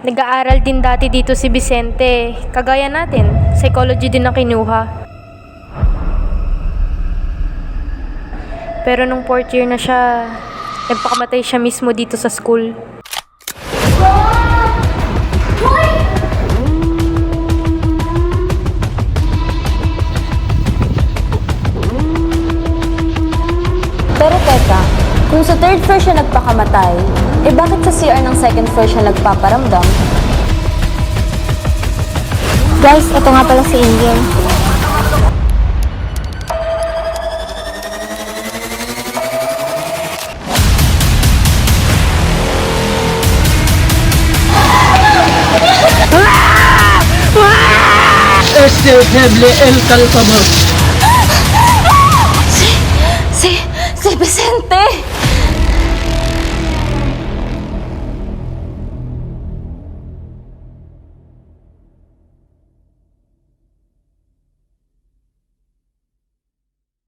Nag-aaral din dati dito si Vicente. Kagaya natin, psychology din ang kinuha. Pero nung 4th year na siya, nagpakamatay siya mismo dito sa school. Pero teka, kung sa third floor siya nagpakamatay, bakit sa CR ng second floor siya nagpaparamdam? Guys, ito nga pala si Angel. Este terrible el calcamo. Si Vicente!